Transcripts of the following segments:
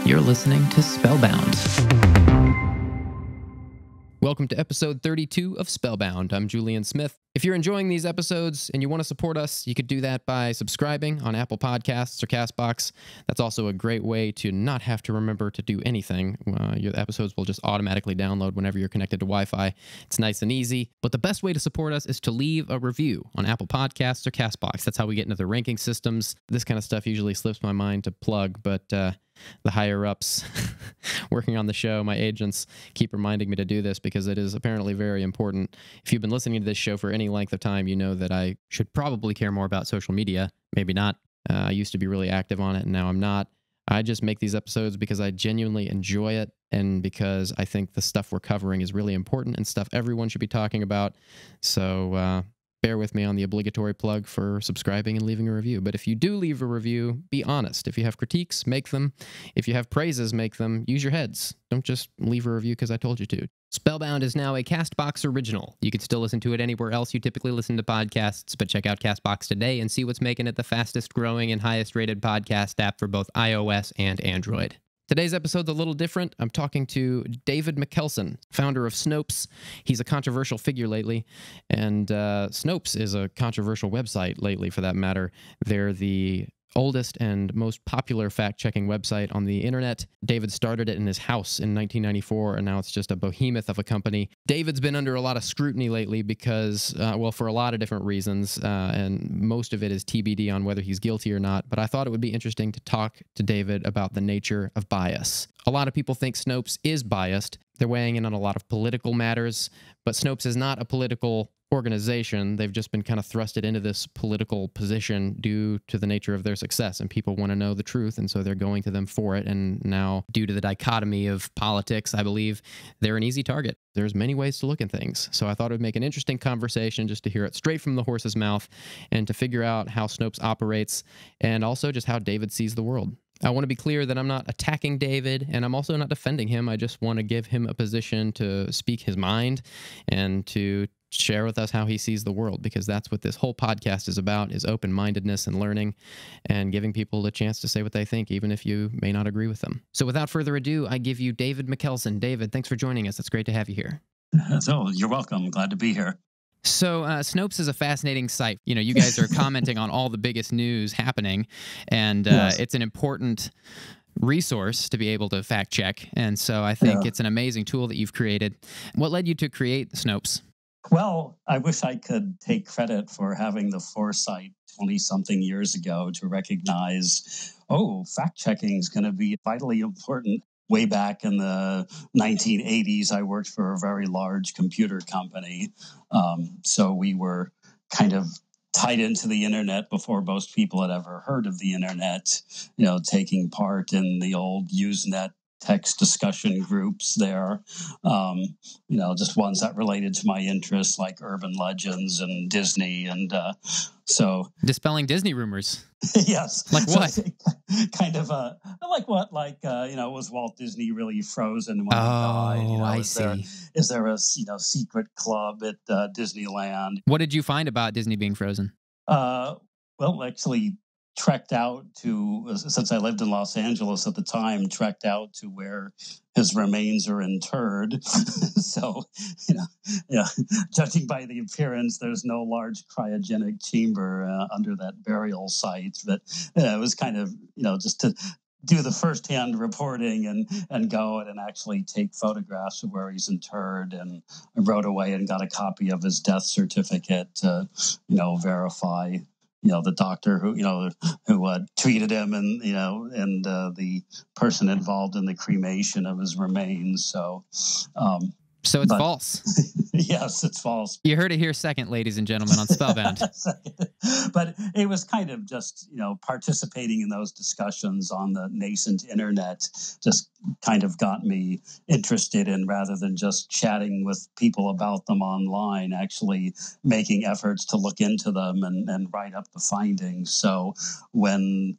You're listening to Spellbound. Welcome to episode 32 of Spellbound. I'm Julian Smith. If you're enjoying these episodes and you want to support us, you could do that by subscribing on Apple Podcasts or CastBox. That's also a great way to not have to remember to do anything. Your episodes will just automatically download whenever you're connected to Wi-Fi. It's nice and easy. But the best way to support us is to leave a review on Apple Podcasts or CastBox. That's how we get into the ranking systems. This kind of stuff usually slips my mind to plug, but the higher-ups working on the show, my agents, keep reminding me to do this because it is apparently very important. If you've been listening to this show for any length of time, you know that I should probably care more about social media. Maybe not. I used to be really active on it, and now I'm not. I just make these episodes because I genuinely enjoy it and because I think the stuff we're covering is really important and stuff everyone should be talking about. So bear with me on the obligatory plug for subscribing and leaving a review. But if you do leave a review, be honest. If you have critiques, make them. If you have praises, make them. Use your heads. Don't just leave a review because I told you to. Spellbound is now a CastBox original. You can still listen to it anywhere else you typically listen to podcasts, but check out CastBox today and see what's making it the fastest growing and highest rated podcast app for both iOS and Android. Today's episode's a little different. I'm talking to David Mikkelson, founder of Snopes. He's a controversial figure lately, and Snopes is a controversial website lately, for that matter. They're the oldest and most popular fact-checking website on the internet. David started it in his house in 1994, and now it's just a behemoth of a company. David's been under a lot of scrutiny lately because, well, for a lot of different reasons, and most of it is TBD on whether he's guilty or not, but I thought it would be interesting to talk to David about the nature of bias. A lot of people think Snopes is biased. They're weighing in on a lot of political matters, but Snopes is not a political organization. They've just been kind of thrusted into this political position due to the nature of their success, and people want to know the truth, and so they're going to them for it. And now, due to the dichotomy of politics, I believe they're an easy target. There's many ways to look at things, so I thought it would make an interesting conversation just to hear it straight from the horse's mouth and to figure out how Snopes operates and also just how David sees the world. I want to be clear that I'm not attacking David, and I'm also not defending him. I just want to give him a position to speak his mind and to share with us how he sees the world, because that's what this whole podcast is about, is open-mindedness and learning and giving people a chance to say what they think, even if you may not agree with them. So without further ado, I give you David Mikkelson. David, thanks for joining us. It's great to have you here. So you're welcome. Glad to be here. So Snopes is a fascinating site. You know, you guys are commenting on all the biggest news happening, and Yes. It's an important resource to be able to fact check. And so I think it's an amazing tool that you've created. What led you to create Snopes? Well, I wish I could take credit for having the foresight 20-something years ago to recognize, fact-checking is going to be vitally important. Way back in the 1980s, I worked for a very large computer company. So we were kind of tied into the internet before most people had ever heard of the internet, taking part in the old Usenet text discussion groups there, just ones that related to my interests like urban legends and Disney. And so Dispelling Disney rumors. Yes. Like what? So, kind of like what? Like, was Walt Disney really frozen when he died? I see. Is there a, secret club at Disneyland? What did you find about Disney being frozen? Well, actually, trekked out to, since I lived in Los Angeles at the time, trekked out to where his remains are interred. So, judging by the appearance, there's no large cryogenic chamber under that burial site. But it was kind of, just to do the firsthand reporting and go and actually take photographs of where he's interred. And I wrote away and got a copy of his death certificate to, verify the doctor who treated him and the person involved in the cremation of his remains. So it's false. Yes, it's false. You heard it here second, ladies and gentlemen, on Spellbound. But it was kind of just, participating in those discussions on the nascent internet just kind of got me interested in, rather than just chatting with people about them online, actually making efforts to look into them and write up the findings. So when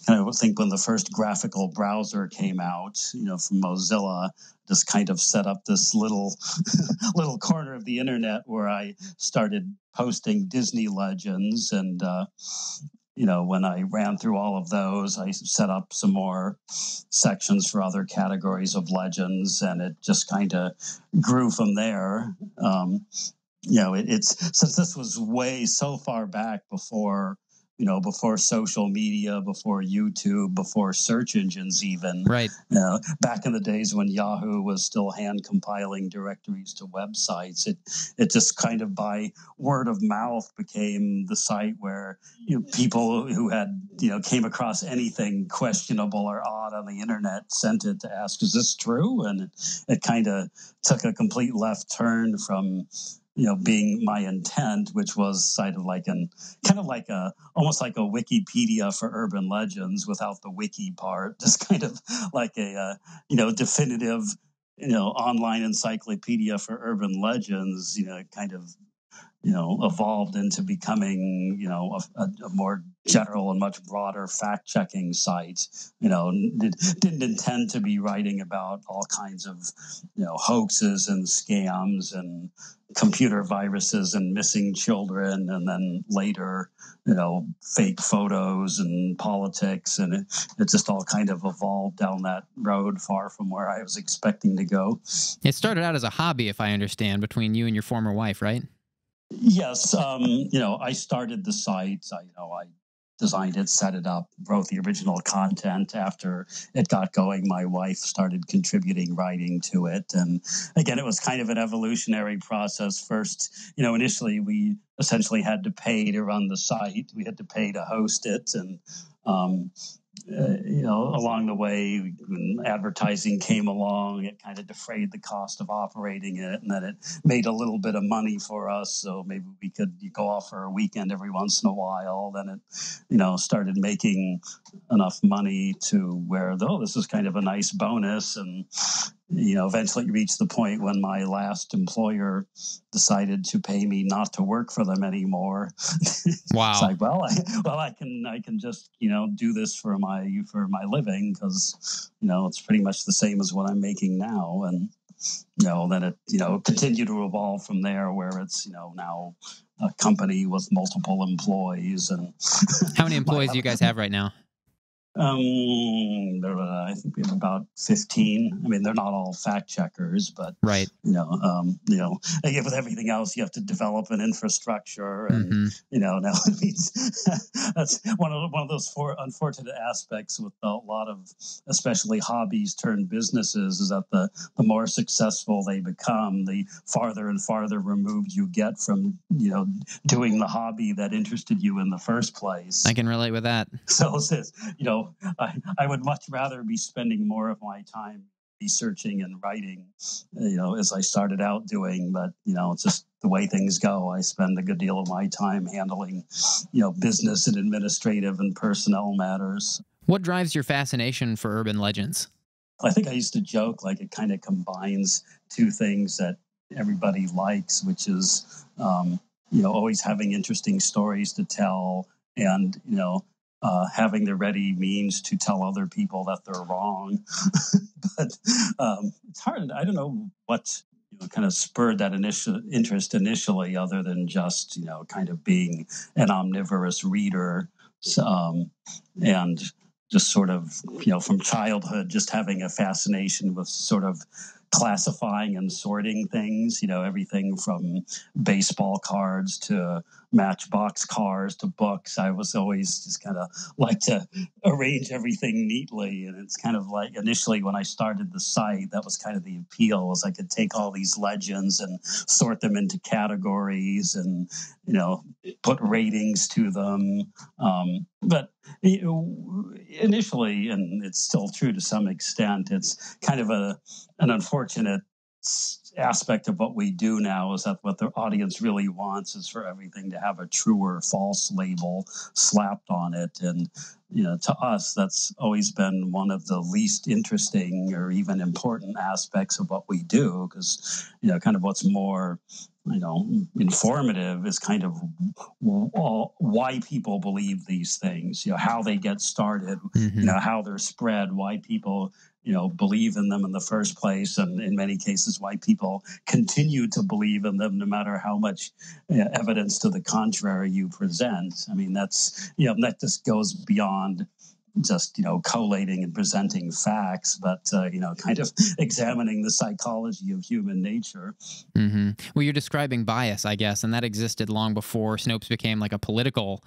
the first graphical browser came out, from Mozilla, just kind of set up this little corner of the internet where I started posting Disney legends. And when I ran through all of those, I set up some more sections for other categories of legends, and it just kind of grew from there. It's since this was way so far back before, before social media, before YouTube, before search engines, even. Right. Back in the days when Yahoo was still hand compiling directories to websites, it just kind of by word of mouth became the site where people who had came across anything questionable or odd on the internet sent it to ask, is this true? And it kind of took a complete left turn from being my intent, which was almost like a Wikipedia for urban legends without the wiki part, just kind of like a definitive online encyclopedia for urban legends. Kind of evolved into becoming, a more general and much broader fact-checking site. Didn't intend to be writing about all kinds of, hoaxes and scams and computer viruses and missing children, and then later, fake photos and politics, and it just all kind of evolved down that road far from where I was expecting to go. It started out as a hobby, if I understand, between you and your former wife, right? Yes. I started the site. I designed it, set it up, wrote the original content. After it got going, my wife started contributing writing to it. And again, it was kind of an evolutionary process. First, initially we essentially had to pay to run the site. We had to pay to host it. And, along the way, when advertising came along, it kind of defrayed the cost of operating it, and then it made a little bit of money for us. So maybe we could go off for a weekend every once in a while. Then it, started making enough money to where, this is kind of a nice bonus. And eventually reached the point when my last employer decided to pay me not to work for them anymore. Wow. It's like, I can just, do this for my living, because, it's pretty much the same as what I'm making now. And, then it, continued to evolve from there, where it's, now a company with multiple employees. And how many employees do you guys have right now? I think we have about 15. I mean, they're not all fact checkers, but right. Again, with everything else, you have to develop an infrastructure, and now it means that's one of those unfortunate aspects with a lot of, especially hobbies turned businesses, is that the more successful they become, the farther and farther removed you get from doing the hobby that interested you in the first place. I can relate with that. So it says, I would much rather be spending more of my time researching and writing, as I started out doing. But, it's just the way things go. I spend a good deal of my time handling, business and administrative and personnel matters. What drives your fascination for urban legends? I think I used to joke, like, it kind of combines two things that everybody likes, which is, always having interesting stories to tell, and, having the ready means to tell other people that they're wrong. But it's hard. I don't know what kind of spurred that initial interest initially, other than just kind of being an omnivorous reader, and just sort of from childhood, just having a fascination with sort of classifying and sorting things, everything from baseball cards to Matchbox cars to books. I was always just kind of like to arrange everything neatly. And it's kind of like, initially when I started the site, that was kind of the appeal, was I could take all these legends and sort them into categories and, put ratings to them. But initially, and it's still true to some extent, it's kind of an unfortunate aspect of what we do now, is that what the audience really wants is for everything to have a true or false label slapped on it. And to us, that's always been one of the least interesting or even important aspects of what we do, because, kind of what's more, informative is kind of why people believe these things, how they get started, how they're spread, why people, believe in them in the first place, and in many cases, why people continue to believe in them no matter how much evidence to the contrary you present. I mean, that's, that just goes beyond just, collating and presenting facts, but, kind of examining the psychology of human nature. Well, you're describing bias, I guess, and that existed long before Snopes became like a political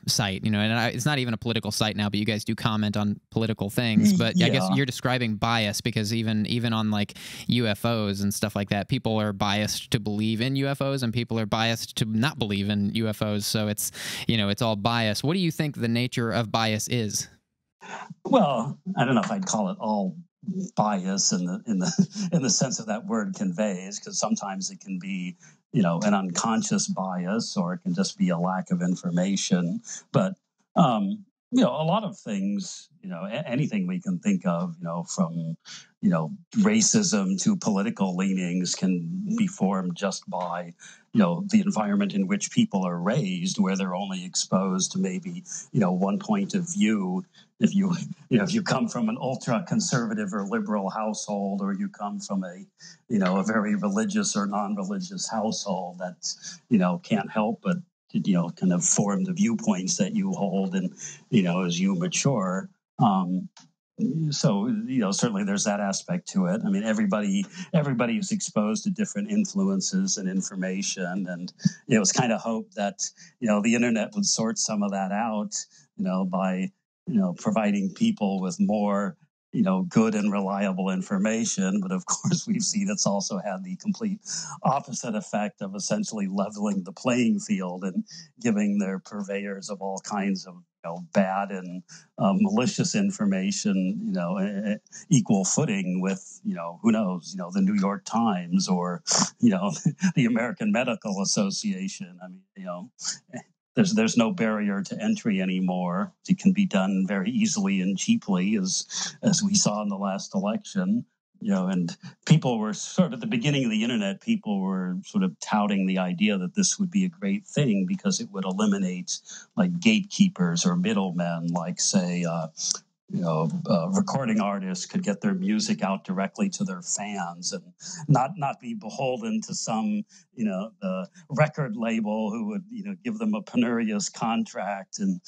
site, and it's not even a political site now, but you guys do comment on political things. But I guess you're describing bias because even on like UFOs and stuff like that, people are biased to believe in UFOs and people are biased to not believe in UFOs. So it's, it's all bias. What do you think the nature of bias is? Well, I don't know if I'd call it all bias in the sense that that word conveys, because sometimes it can be, an unconscious bias, or it can just be a lack of information. But a lot of things, anything we can think of, from racism to political leanings can be formed just by the environment in which people are raised, where they're only exposed to maybe one point of view. If you come from an ultra conservative or liberal household, or you come from a very religious or non-religious household, that can't help but kind of form the viewpoints that you hold, and as you mature. So certainly there's that aspect to it. I mean, everybody is exposed to different influences and information, and it was kind of hoped that the internet would sort some of that out, by providing people with more good and reliable information. But of course, we've seen it's also had the complete opposite effect of essentially leveling the playing field and giving their purveyors of all kinds of bad and malicious information, equal footing with, who knows, the New York Times or, the American Medical Association. I mean, there's no barrier to entry anymore. It can be done very easily and cheaply, as we saw in the last election. And people were sort of, at the beginning of the internet, people were sort of touting the idea that this would be a great thing because it would eliminate like gatekeepers or middlemen, like say, recording artists could get their music out directly to their fans and not be beholden to some, the record label who would, give them a penurious contract and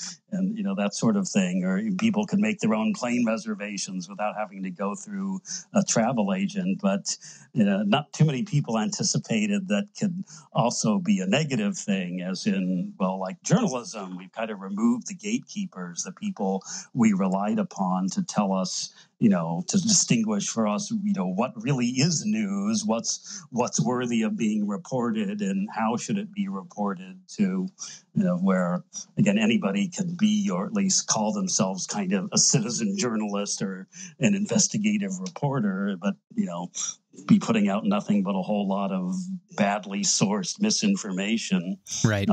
that sort of thing. Or people could make their own plane reservations without having to go through a travel agent. But, not too many people anticipated that could also be a negative thing, as in, well, like journalism, we've kind of removed the gatekeepers, the people we relied upon to tell us, to distinguish for us, what really is news, what's worthy of being reported, and how should it be reported to, where, again, anybody can be, or at least call themselves kind of a citizen journalist or an investigative reporter, but, be putting out nothing but a whole lot of badly sourced misinformation. Right.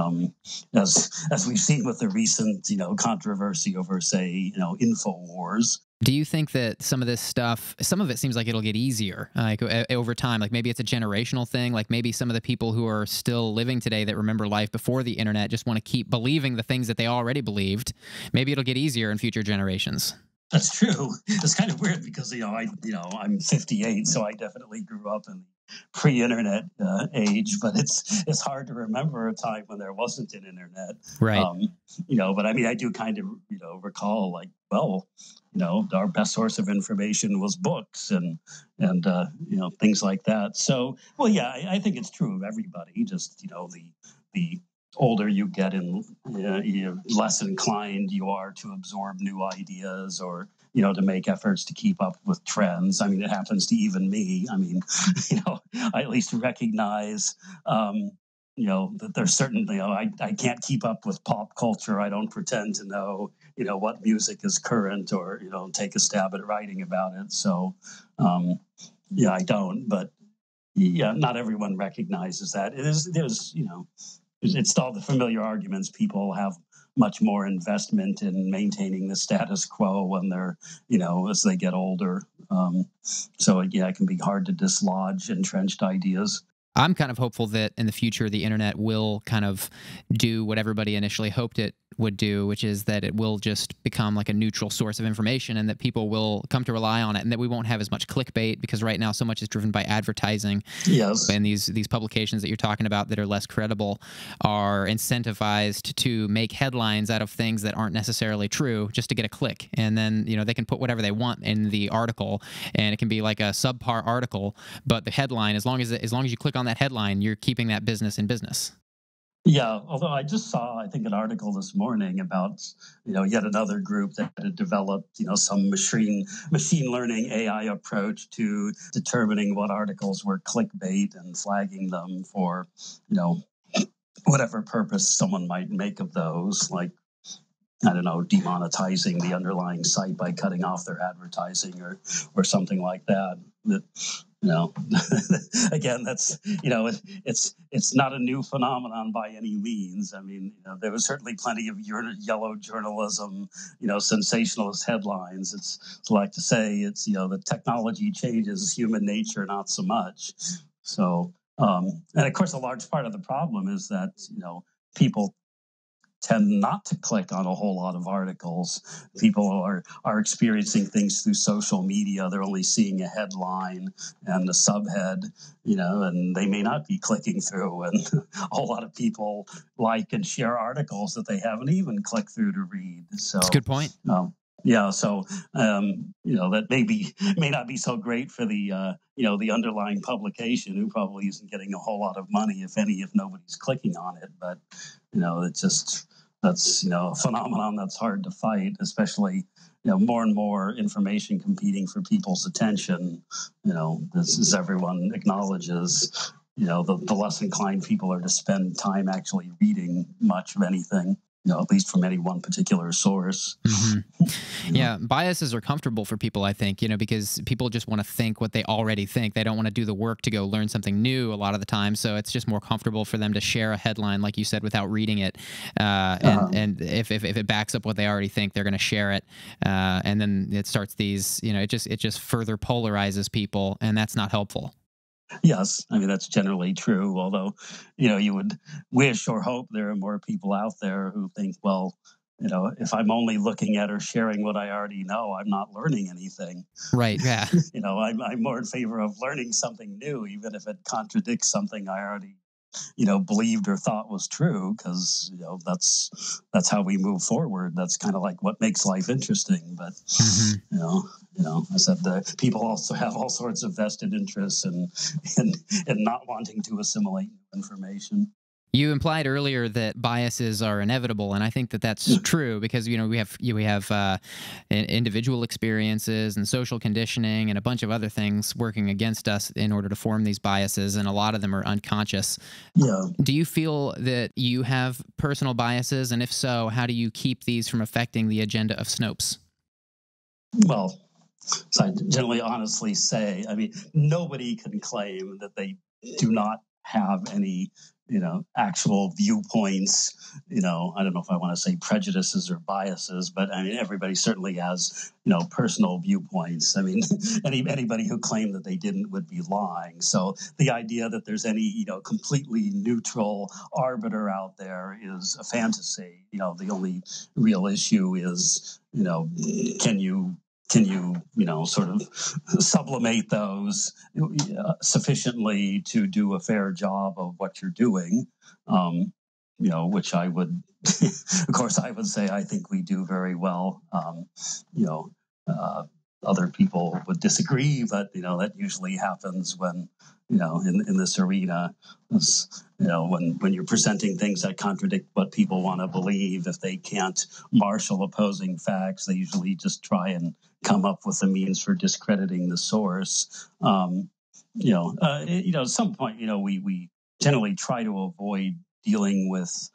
As we've seen with the recent, controversy over, say, Infowars. Do you think that some of this stuff, some of it seems like it'll get easier, like over time? Like maybe it's a generational thing. Like maybe some of the people who are still living today that remember life before the internet just want to keep believing the things that they already believed. Maybe it'll get easier in future generations. That's true. It's kind of weird because I'm 58, so I definitely grew up in the pre-internet age. But it's hard to remember a time when there wasn't an internet, right? But I mean, I do kind of recall, like, well, our best source of information was books and things like that. So, well, yeah, I think it's true of everybody. Just the older you get and less inclined you are to absorb new ideas or, to make efforts to keep up with trends. I mean, it happens to even me. I mean, I at least recognize, that there's certain, I can't keep up with pop culture. I don't pretend to know, what music is current or, take a stab at writing about it. So, I don't, but yeah, not everyone recognizes that. There's, it's all the familiar arguments people have much more investment in maintaining the status quo when they're, as they get older. So yeah, it can be hard to dislodge entrenched ideas. I'm kind of hopeful that in the future, the internet will kind of do what everybody initially hoped it would do, which is that it will just become like a neutral source of information, and that people will come to rely on it, and that we won't have as much clickbait, because right now so much is driven by advertising. Yes. And these publications that you're talking about that are less credible are incentivized to make headlines out of things that aren't necessarily true just to get a click. And then, they can put whatever they want in the article, and it can be like a subpar article, but the headline, as long as you click on that headline, you're keeping that business in business. Yeah, although I just saw, I think, an article this morning about, yet another group that had developed, some machine learning AI approach to determining what articles were clickbait and flagging them for, whatever purpose someone might make of those, like, I don't know, demonetizing the underlying site by cutting off their advertising or something like that. Again, that's, it's not a new phenomenon by any means. I mean, there was certainly plenty of yellow journalism, sensationalist headlines. It's like to say it's, the technology changes human nature, not so much. So, and of course, a large part of the problem is that, people tend not to click on a whole lot of articles. People are experiencing things through social media. They're only seeing a headline and a subhead, and they may not be clicking through. And a whole lot of people like and share articles that they haven't even clicked through to read. So that's a good point. Yeah, so that may not be so great for the the underlying publication, who probably isn't getting a whole lot of money, if any, if nobody's clicking on it. But it's just that's a phenomenon that's hard to fight, especially more and more information competing for people's attention. This, as everyone acknowledges, the less inclined people are to spend time actually reading much of anything. At least from any one particular source. Mm-hmm. Yeah, biases are comfortable for people, I think, because people just want to think what they already think. They don't want to do the work to go learn something new a lot of the time. So it's just more comfortable for them to share a headline, like you said, without reading it. And if it backs up what they already think, they're going to share it. And then it starts these, it just further polarizes people, and that's not helpful. Yes, I mean, that's generally true, although, you would wish or hope there are more people out there who think, well, if I'm only looking at or sharing what I already know, I'm not learning anything. Right, yeah. I'm more in favor of learning something new, even if it contradicts something I already believed or thought was true, because that's how we move forward. That's kind of like what makes life interesting. But I said that people also have all sorts of vested interests in not wanting to assimilate information. You implied earlier that biases are inevitable, and I think that that's true, because we have individual experiences and social conditioning and a bunch of other things working against us in order to form these biases, and a lot of them are unconscious. Yeah. Do you feel that you have personal biases, and if so, how do you keep these from affecting the agenda of Snopes? Well, so I generally honestly say, I mean, nobody can claim that they do not have any actual viewpoints. I don't know if I want to say prejudices or biases, but I mean, everybody certainly has, personal viewpoints. I mean, anybody who claimed that they didn't would be lying. So the idea that there's any, completely neutral arbiter out there is a fantasy. The only real issue is, can you sort of sublimate those sufficiently to do a fair job of what you're doing, which I would, of course, I would say I think we do very well. Other people would disagree, but, that usually happens when, in this arena, when you're presenting things that contradict what people want to believe, if they can't marshal opposing facts, they usually just try and come up with a means for discrediting the source. At some point, we generally try to avoid dealing with,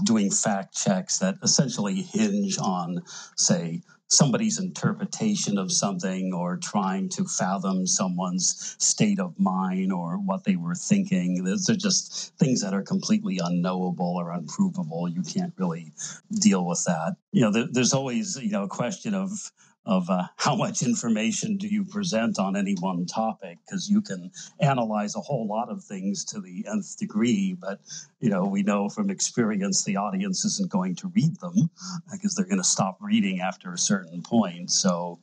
doing fact checks that essentially hinge on, say, somebody's interpretation of something or trying to fathom someone's state of mind or what they were thinking. Those are just things that are completely unknowable or unprovable. You can't really deal with that. There's always, a question of how much information do you present on any one topic, because you can analyze a whole lot of things to the nth degree, but we know from experience the audience isn't going to read them because they're going to stop reading after a certain point. So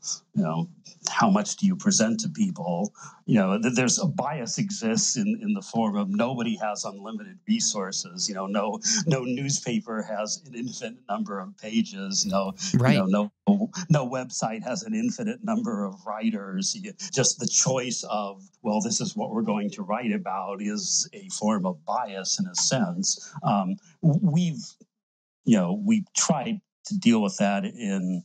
how much do you present to people? There's a bias exists in the form of nobody has unlimited resources. No newspaper has an infinite number of pages. No website has an infinite number of writers. Just the choice of, well, this is what we're going to write about is a form of bias in a sense. We've tried to deal with that in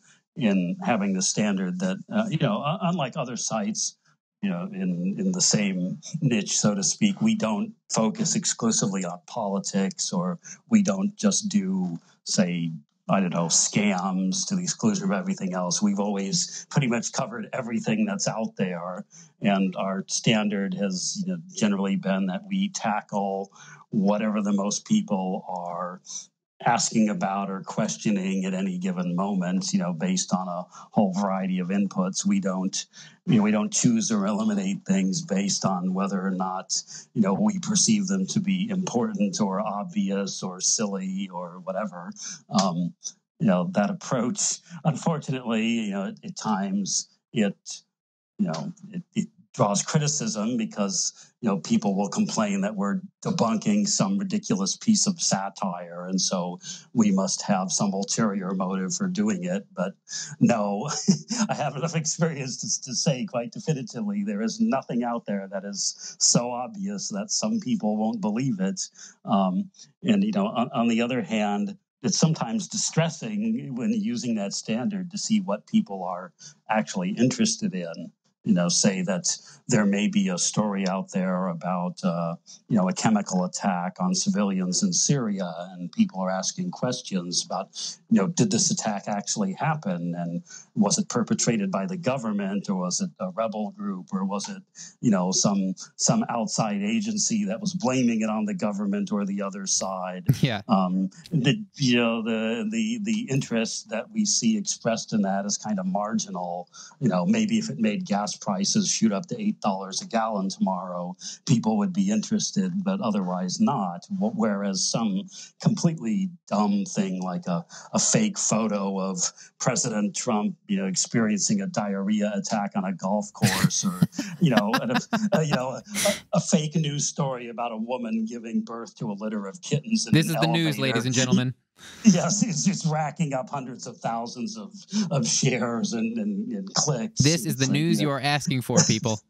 having the standard that, unlike other sites, in the same niche, so to speak, we don't focus exclusively on politics, or we don't just do, say, I don't know, scams to the exclusion of everything else. We've always pretty much covered everything that's out there. And our standard has generally been that we tackle whatever the most people are asking about or questioning at any given moment, based on a whole variety of inputs. We don't choose or eliminate things based on whether or not, we perceive them to be important or obvious or silly or whatever. That approach, unfortunately, at times it draws criticism because people will complain that we're debunking some ridiculous piece of satire, and so we must have some ulterior motive for doing it. But no, I have enough experience to say quite definitively there is nothing out there that is so obvious that some people won't believe it. On the other hand, it's sometimes distressing when using that standard to see what people are actually interested in. Say that there may be a story out there about, a chemical attack on civilians in Syria, and people are asking questions about, did this attack actually happen? And was it perpetrated by the government, or was it a rebel group, or was it, some outside agency that was blaming it on the government or the other side? Yeah. The interest that we see expressed in that is kind of marginal. Maybe if it made gas prices shoot up to $8 a gallon tomorrow, people would be interested, but otherwise not. Whereas some completely dumb thing like a fake photo of President Trump, experiencing a diarrhea attack on a golf course, or a fake news story about a woman giving birth to a litter of kittens. This is the news, ladies and gentlemen. Yes, it's just racking up hundreds of thousands of shares and clicks. This is the news you are asking for, people.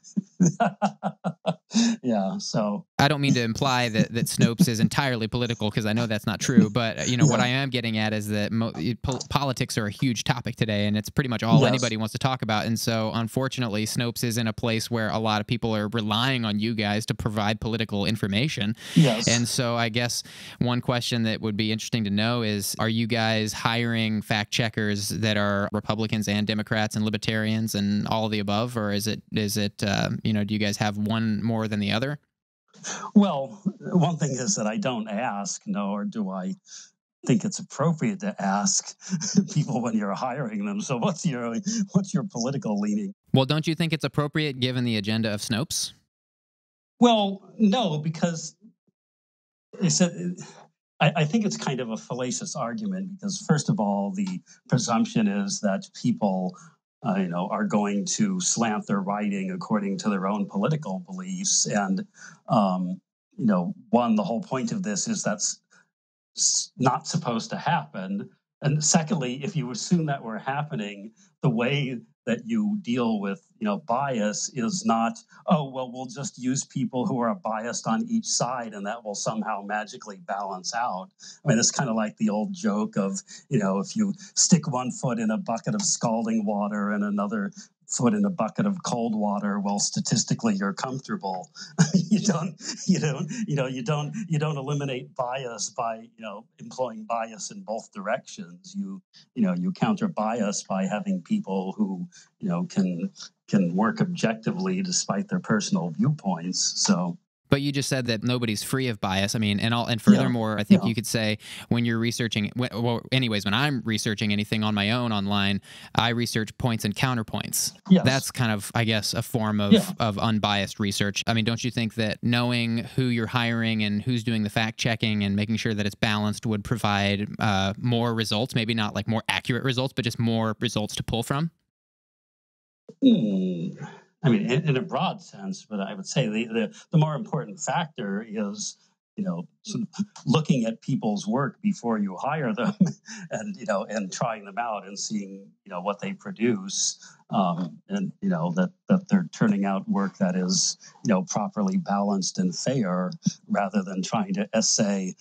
Yeah, so I don't mean to imply that Snopes is entirely political, because I know that's not true. But what I am getting at is that politics are a huge topic today, and it's pretty much all anybody wants to talk about. And so, unfortunately, Snopes is in a place where a lot of people are relying on you guys to provide political information. Yes. And so, I guess one question that would be interesting to know is: are you guys hiring fact checkers that are Republicans and Democrats and libertarians and all of the above, or is it do you guys have one more than the other? Well, one thing is that I don't ask, nor do I think it's appropriate to ask people when you're hiring them. So what's your political leaning? Well, don't you think it's appropriate given the agenda of Snopes? Well, no, because I think it's kind of a fallacious argument, because first of all, the presumption is that people are going to slant their writing according to their own political beliefs. And, the whole point of this is that's not supposed to happen. And secondly, if you assume that were happening, the way that you deal with, bias is not, oh, well, we'll just use people who are biased on each side and that will somehow magically balance out. I mean, it's kind of like the old joke of, if you stick one foot in a bucket of scalding water and another foot in a bucket of cold water, well, statistically you're comfortable. you don't eliminate bias by employing bias in both directions. You counter bias by having people who can work objectively despite their personal viewpoints. So. But you just said that nobody's free of bias. I mean, and furthermore, I think you could say when you're researching, well, anyways, when I'm researching anything on my own online, I research points and counterpoints. Yes. That's kind of, I guess, a form of unbiased research. I mean, don't you think that knowing who you're hiring and who's doing the fact checking and making sure that it's balanced would provide more results? Maybe not like more accurate results, but just more results to pull from? I mean, in a broad sense, but I would say the more important factor is, sort of looking at people's work before you hire them, and trying them out and seeing, what they produce, and that they're turning out work that is, properly balanced and fair, rather than trying to essay,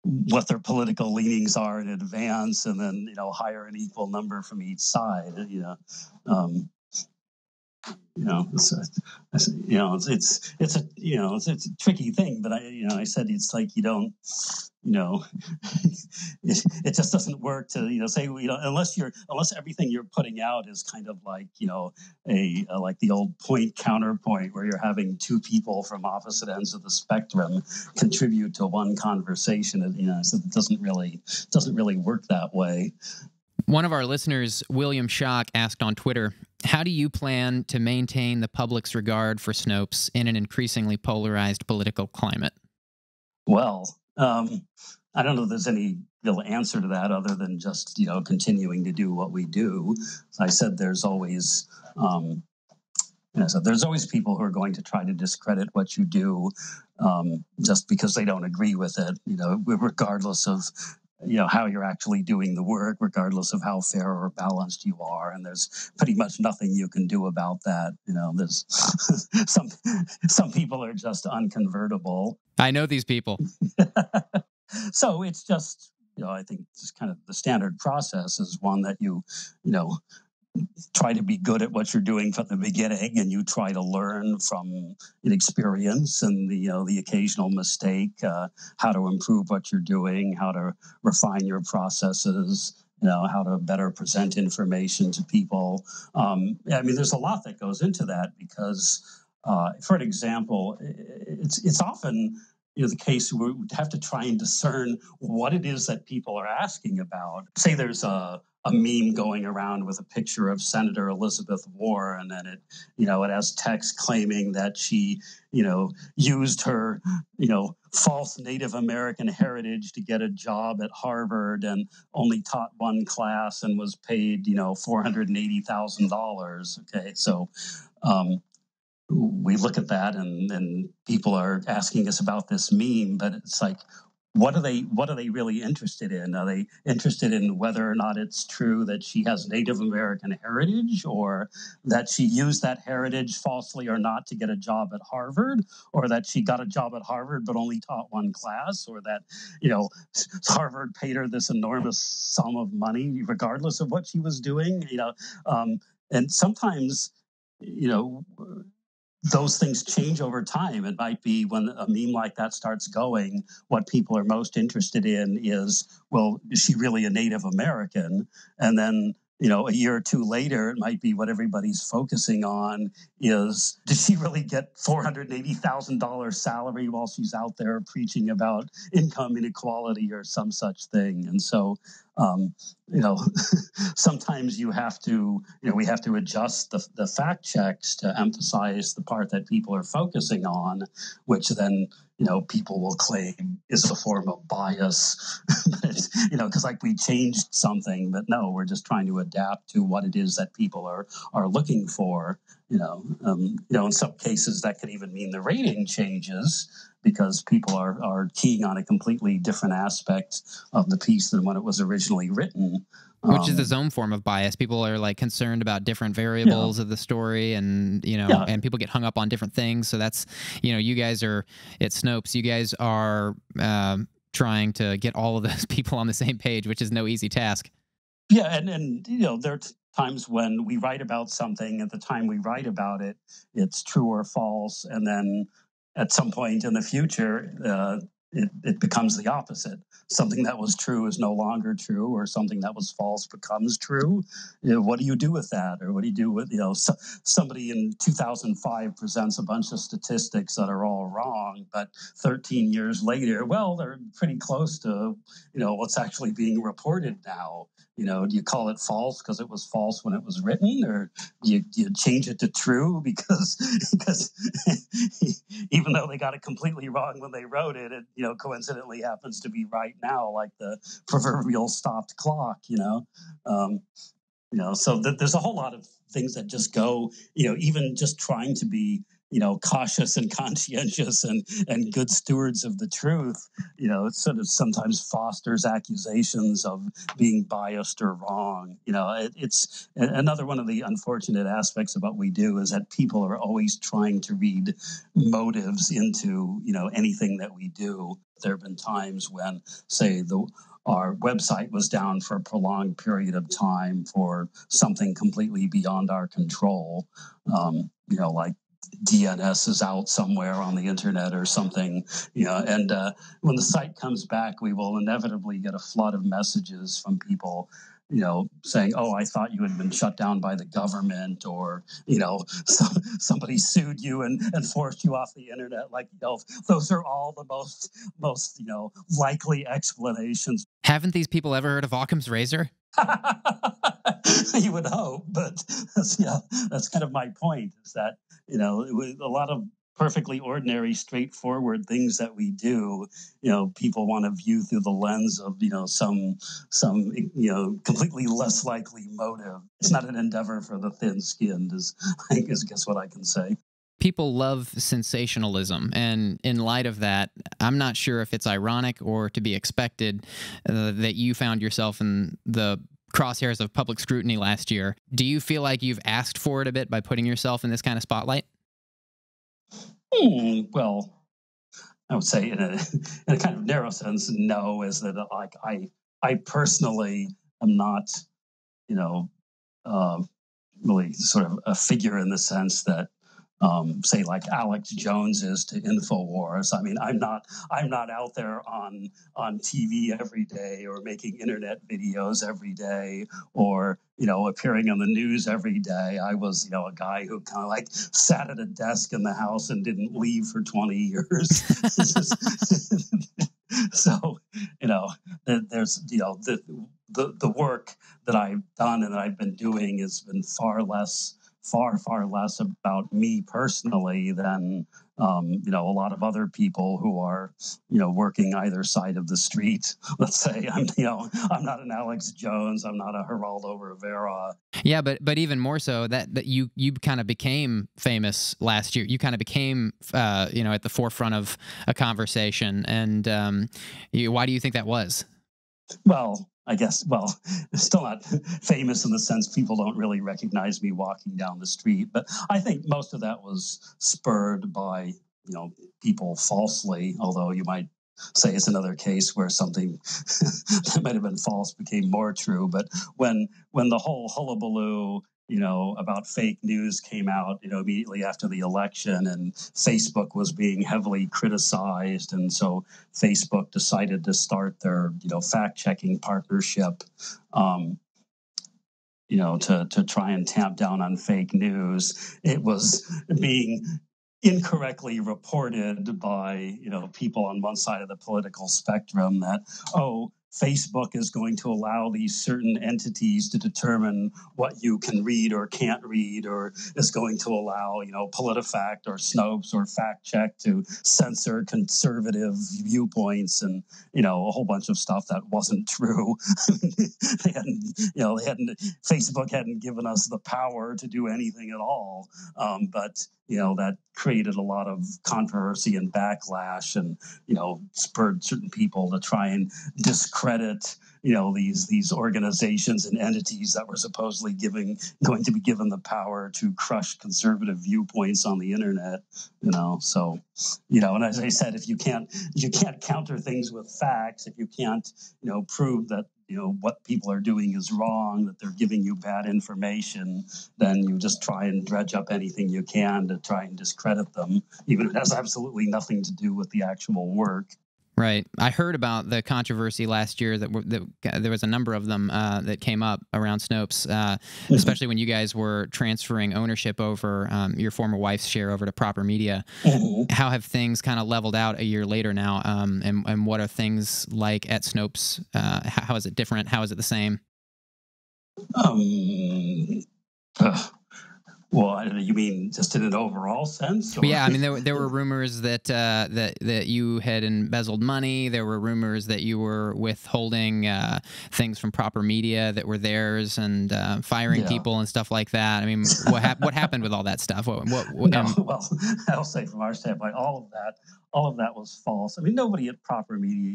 what their political leanings are in advance, and then hire an equal number from each side. It's a tricky thing, but I said it's like you don't, it just doesn't work to say unless everything you're putting out is kind of like like the old point counterpoint, where you're having two people from opposite ends of the spectrum contribute to one conversation. So it doesn't really work that way. One of our listeners, William Schock, asked on Twitter, how do you plan to maintain the public's regard for Snopes in an increasingly polarized political climate? Well, I don't know if there's any real answer to that other than just, continuing to do what we do. As I said, there's always people who are going to try to discredit what you do just because they don't agree with it, regardless of how you're actually doing the work, regardless of how fair or balanced you are. And there's pretty much nothing you can do about that. There's some people are just unconvertible. I know these people. So it's just, I think just kind of the standard process is one that you try to be good at what you're doing from the beginning, and you try to learn from experience and the occasional mistake, how to improve what you're doing, how to refine your processes, how to better present information to people. I mean, there's a lot that goes into that because, for an example, it's often the case where we have to try and discern what it is that people are asking about. Say there's a meme going around with a picture of Senator Elizabeth Warren, and it has text claiming that she, used her, false Native American heritage to get a job at Harvard and only taught one class and was paid, $480,000. Okay, so we look at that and people are asking us about this meme, but it's like, what are they really interested in? Are they interested in whether or not it's true that she has Native American heritage, or that she used that heritage falsely or not to get a job at Harvard, or that she got a job at Harvard but only taught one class, or that Harvard paid her this enormous sum of money regardless of what she was doing? And sometimes those things change over time. It might be when a meme like that starts going, what people are most interested in is, well, is she really a Native American? And then, a year or two later, it might be what everybody's focusing on is, did she really get $480,000 salary while she's out there preaching about income inequality or some such thing? And so, sometimes we have to adjust the fact checks to emphasize the part that people are focusing on, which then, people will claim is a form of bias, because we changed something, but no, we're just trying to adapt to what it is that people are looking for. In some cases that could even mean the rating changes because people are keying on a completely different aspect of the piece than when it was originally written. Which is its own form of bias. People are concerned about different variables of the story, and and people get hung up on different things. So that's you guys are at Snopes. You guys are trying to get all of those people on the same page, which is no easy task. Yeah, and they're times when we write about something, at the time we write about it, it's true or false. And then at some point in the future, it becomes the opposite. Something that was true is no longer true, or something that was false becomes true. What do you do with that? Or what do you do with, somebody in 2005 presents a bunch of statistics that are all wrong, but 13 years later, well, they're pretty close to, what's actually being reported now. Do you call it false because it was false when it was written, or do you change it to true because even though they got it completely wrong when they wrote it, it coincidentally happens to be right now, like the proverbial stopped clock. So there's a whole lot of things that just go, even just trying to be, cautious and conscientious and good stewards of the truth, it sort of sometimes fosters accusations of being biased or wrong. It's another one of the unfortunate aspects of what we do is that people are always trying to read motives into, anything that we do. There have been times when, say, our website was down for a prolonged period of time for something completely beyond our control, like DNS is out somewhere on the internet or something, and when the site comes back, we will inevitably get a flood of messages from people, saying, oh, I thought you had been shut down by the government, or, somebody sued you and forced you off the internet. Like, those are all the most, likely explanations. Haven't these people ever heard of Occam's razor? You would hope, but that's kind of my point, is that, a lot of perfectly ordinary, straightforward things that we do, people want to view through the lens of, some completely less likely motive. It's not an endeavor for the thin-skinned, I guess what I can say. People love sensationalism, and in light of that, I'm not sure if it's ironic or to be expected that you found yourself in the crosshairs of public scrutiny last year. Do you feel like you've asked for it a bit by putting yourself in this kind of spotlight? Well, I would say in a kind of narrow sense, no, is that like I personally am not, really sort of a figure in the sense that, say, like Alex Jones is to Infowars. I mean, I'm not out there on TV every day, or making internet videos every day, or appearing on the news every day. I was a guy who kind of like sat at a desk in the house and didn't leave for 20 years. So there's the work that I've done and that I've been doing has been far less about me personally than a lot of other people who are working either side of the street. Let's say I'm not an Alex Jones, I'm not a Geraldo Rivera. Yeah, but even more so that you kind of became famous last year. You kind of became at the forefront of a conversation, and why do you think that was? Well, I guess, still not famous in the sense people don't really recognize me walking down the street. But I think most of that was spurred by, people falsely, although you might say it's another case where something that might have been false became more true. But when the whole hullabaloo, about fake news came out, immediately after the election, and Facebook was being heavily criticized. And so Facebook decided to start their, fact-checking partnership, to try and tamp down on fake news. It was being incorrectly reported by, people on one side of the political spectrum that, oh, Facebook is going to allow these certain entities to determine what you can read or can't read, or is going to allow, PolitiFact or Snopes or Fact Check to censor conservative viewpoints, and, a whole bunch of stuff that wasn't true. Facebook hadn't given us the power to do anything at all. But that created a lot of controversy and backlash, and, spurred certain people to try and discredit, these organizations and entities that were supposedly going to be given the power to crush conservative viewpoints on the internet. So, and as I said, if you can't counter things with facts, if you can't, prove that what people are doing is wrong, that they're giving you bad information, then you just try and dredge up anything you can to try and discredit them, even if it has absolutely nothing to do with the actual work. Right. I heard about the controversy last year that there was a number of them that came up around Snopes, especially when you guys were transferring ownership over your former wife's share over to Proper Media. How have things kind of leveled out a year later now? And what are things like at Snopes? How is it different? How is it the same? Well, you mean just in an overall sense? Or? Yeah, I mean there were rumors that that you had embezzled money. There were rumors that you were withholding things from Proper Media that were theirs, and firing people and stuff like that. I mean, what happened with all that stuff? Well, I'll say from our standpoint, all of that was false. I mean, nobody at Proper Media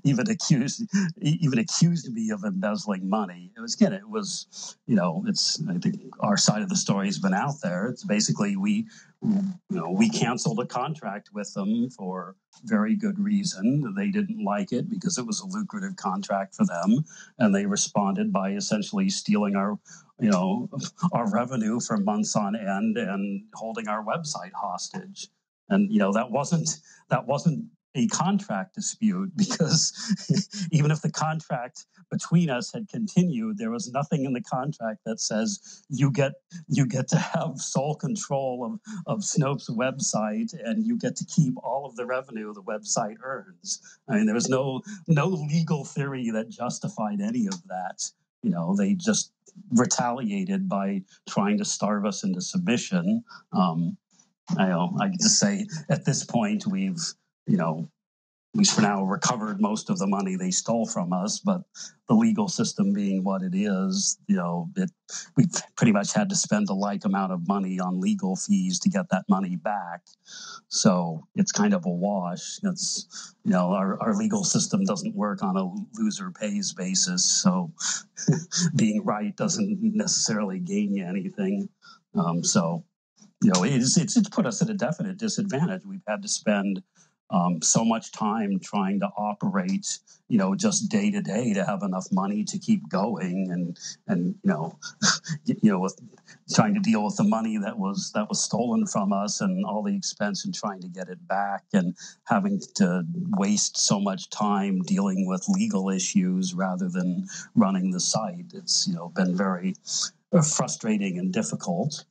even accused me of embezzling money. It was I think our side of the story has been out there. It's basically we canceled a contract with them for very good reason. They didn't like it because it was a lucrative contract for them, and they responded by essentially stealing our revenue for months on end and holding our website hostage. And that wasn't a contract dispute, because even if the contract between us had continued, there was nothing in the contract that says you get to have sole control of Snopes' website, and you get to keep all of the revenue the website earns. I mean, there was no legal theory that justified any of that. They just retaliated by trying to starve us into submission. I can just say at this point we've, at least for now, recovered most of the money they stole from us. But the legal system being what it is, we pretty much had to spend a like amount of money on legal fees to get that money back. So it's kind of a wash. It's, our legal system doesn't work on a loser pays basis. So being right doesn't necessarily gain you anything. It's put us at a definite disadvantage. We've had to spend so much time trying to operate, just day to day to have enough money to keep going, and with trying to deal with the money that was stolen from us, and all the expense in trying to get it back, and having to waste so much time dealing with legal issues rather than running the site. It's been very frustrating and difficult.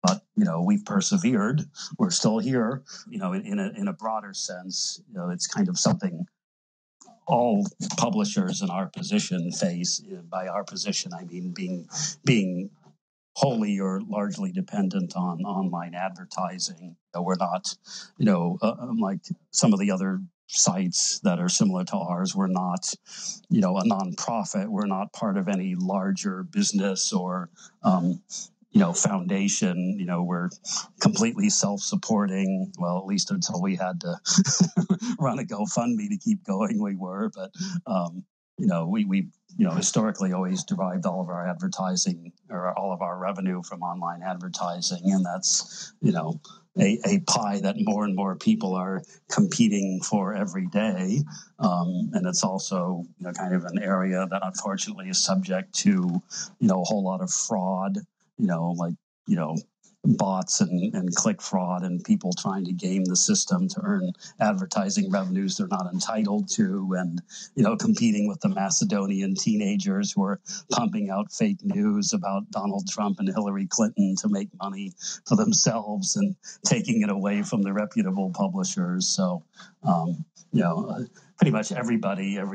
But we've persevered. We're still here. In a broader sense, it's kind of something all publishers in our position face. By our position, I mean being wholly or largely dependent on online advertising. We're not, like some of the other sites that are similar to ours. We're not, a nonprofit. We're not part of any larger business or foundation. We're completely self-supporting. Well, at least until we had to run a GoFundMe to keep going, we were. But we historically always derived all of our advertising or all of our revenue from online advertising, and that's a pie that more and more people are competing for every day. And it's also kind of an area that unfortunately is subject to a whole lot of fraud. Bots and click fraud, and people trying to game the system to earn advertising revenues they're not entitled to, and competing with the Macedonian teenagers who are pumping out fake news about Donald Trump and Hillary Clinton to make money for themselves and taking it away from the reputable publishers. So pretty much every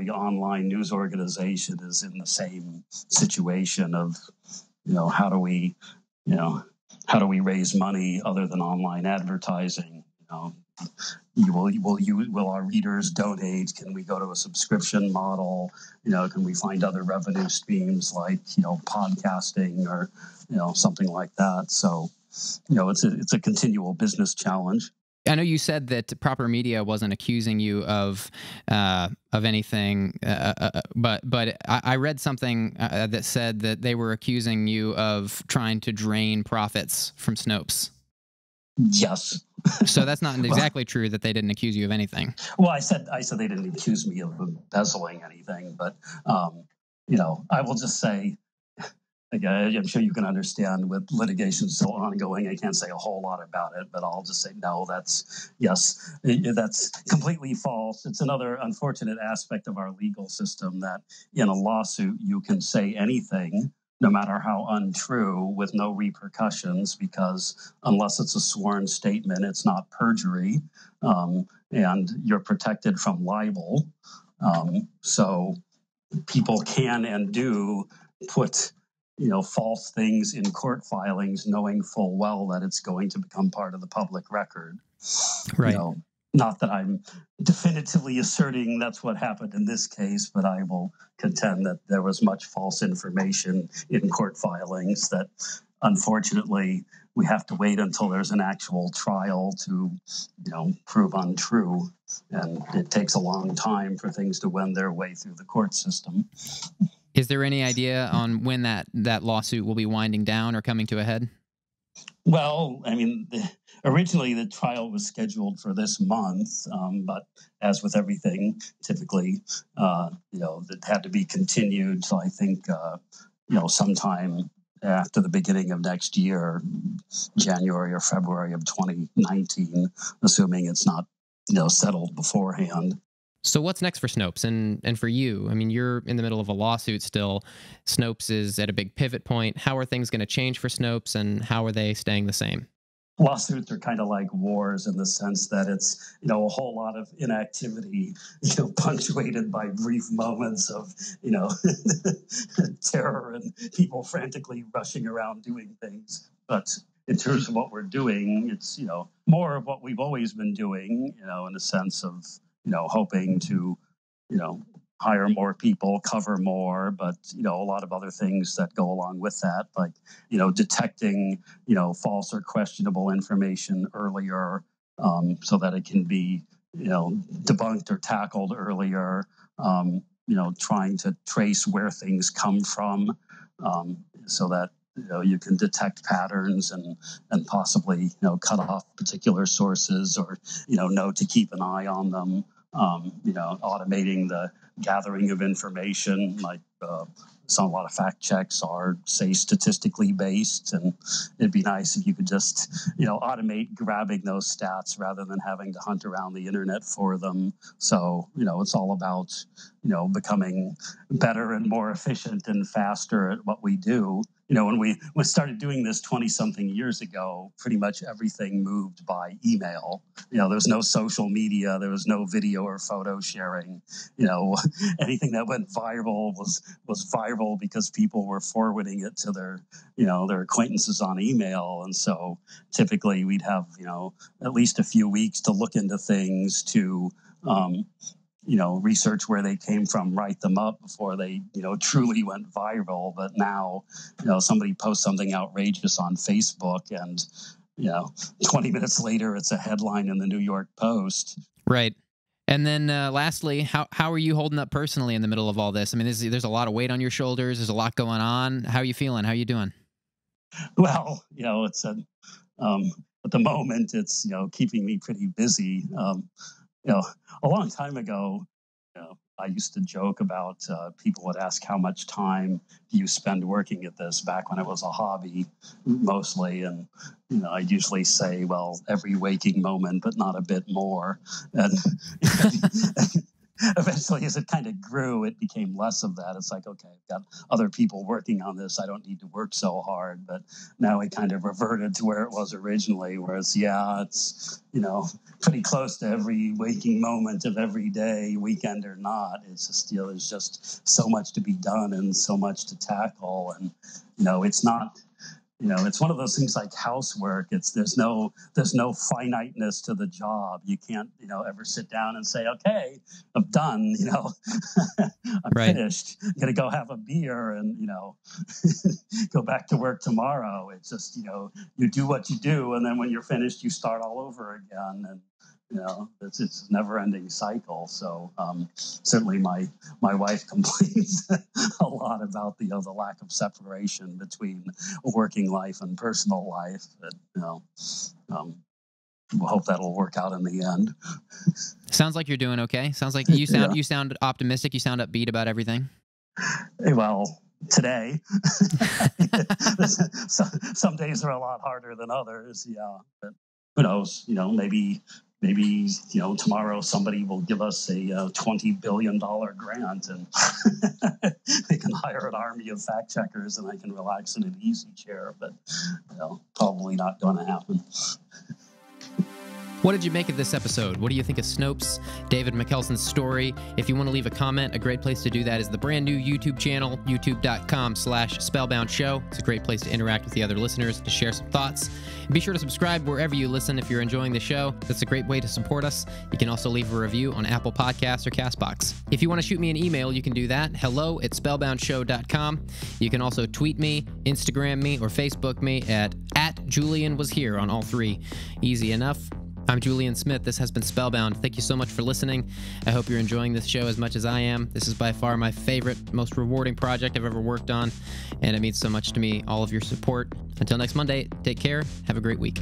online news organization is in the same situation of how do we raise money other than online advertising? Will our readers donate? Can we go to a subscription model? Can we find other revenue streams like podcasting or something like that? So it's a continual business challenge. I know you said that Proper Media wasn't accusing you of anything, but I read something that said that they were accusing you of trying to drain profits from Snopes. Yes. So that's not exactly true that they didn't accuse you of anything. Well, I said they didn't accuse me of embezzling anything, but I will just say, again, I'm sure you can understand with litigation still ongoing, I can't say a whole lot about it, but I'll just say no. That's completely false. It's another unfortunate aspect of our legal system that in a lawsuit you can say anything, no matter how untrue, with no repercussions, because unless it's a sworn statement, it's not perjury, and you're protected from libel. So people can and do put false things in court filings, knowing full well that it's going to become part of the public record. Right. Not that I'm definitively asserting that's what happened in this case, but I will contend that there was much false information in court filings that, unfortunately, we have to wait until there's an actual trial to, prove untrue. And it takes a long time for things to wend their way through the court system. Is there any idea on when that lawsuit will be winding down or coming to a head? Well, I mean, originally the trial was scheduled for this month, but as with everything, typically, it had to be continued. So I think, sometime after the beginning of next year, January or February of 2019, assuming it's not, settled beforehand. So what's next for Snopes and for you? I mean, you're in the middle of a lawsuit still. Snopes is at a big pivot point. How are things going to change for Snopes, and how are they staying the same? Lawsuits are kind of like wars in the sense that it's, a whole lot of inactivity, punctuated by brief moments of, terror and people frantically rushing around doing things. But in terms of what we're doing, it's, more of what we've always been doing, in a sense of, hoping to, hire more people, cover more, but, a lot of other things that go along with that, like, detecting, false or questionable information earlier, so that it can be, debunked or tackled earlier, trying to trace where things come from, so that, you can detect patterns and possibly, cut off particular sources or, know to keep an eye on them. Automating the gathering of information, like a lot of fact checks are, say, statistically based, and it'd be nice if you could just, automate grabbing those stats rather than having to hunt around the internet for them. So, it's all about, becoming better and more efficient and faster at what we do. When we started doing this 20-something years ago, pretty much everything moved by email. There was no social media, there was no video or photo sharing. Anything that went viral was viral because people were forwarding it to their acquaintances on email. And so typically we'd have, at least a few weeks to look into things, to research where they came from, write them up before they, truly went viral. But now, somebody posts something outrageous on Facebook and, 20 minutes later, it's a headline in the New York Post. Right. And then lastly, how are you holding up personally in the middle of all this? I mean, there's a lot of weight on your shoulders. There's a lot going on. How are you feeling? How are you doing? Well, it's at the moment, it's, keeping me pretty busy. A long time ago, I used to joke about people would ask how much time do you spend working at this, back when it was a hobby mostly. And, I'd usually say, well, every waking moment, but not a bit more. And eventually, as it kind of grew, it became less of that. It's like, okay, I've got other people working on this. I don't need to work so hard. But now it kind of reverted to where it was originally, where it's, pretty close to every waking moment of every day, weekend or not. It's just, there's just so much to be done and so much to tackle. And, it's not, it's one of those things like housework. There's no finiteness to the job. You can't, ever sit down and say, okay, I'm done, I'm Right. finished. I'm going to go have a beer and, go back to work tomorrow. It's just, you do what you do. And then when you're finished, you start all over again. And, it's a never-ending cycle. So certainly my wife complains a lot about the lack of separation between working life and personal life. But, we'll hope that'll work out in the end. Sounds like you're doing okay. Sounds like you sound Yeah. you sound optimistic. You sound upbeat about everything. Well, today, some days are a lot harder than others. Yeah, but who knows? Maybe tomorrow somebody will give us a $20 billion grant, and they can hire an army of fact checkers, and I can relax in an easy chair. But probably not going to happen. What did you make of this episode? What do you think of Snopes, David Mikkelson's story? If you want to leave a comment, a great place to do that is the brand new YouTube channel, youtube.com/spellbound show. It's a great place to interact with the other listeners, to share some thoughts. And be sure to subscribe wherever you listen if you're enjoying the show. That's a great way to support us. You can also leave a review on Apple Podcasts or CastBox. If you want to shoot me an email, you can do that. hello@spellboundshow.com. You can also tweet me, Instagram me, or Facebook me at Julian was here on all three. Easy enough. I'm Julian Smith. This has been Spellbound. Thank you so much for listening. I hope you're enjoying this show as much as I am. This is by far my favorite, most rewarding project I've ever worked on, and it means so much to me, all of your support. Until next Monday, take care. Have a great week.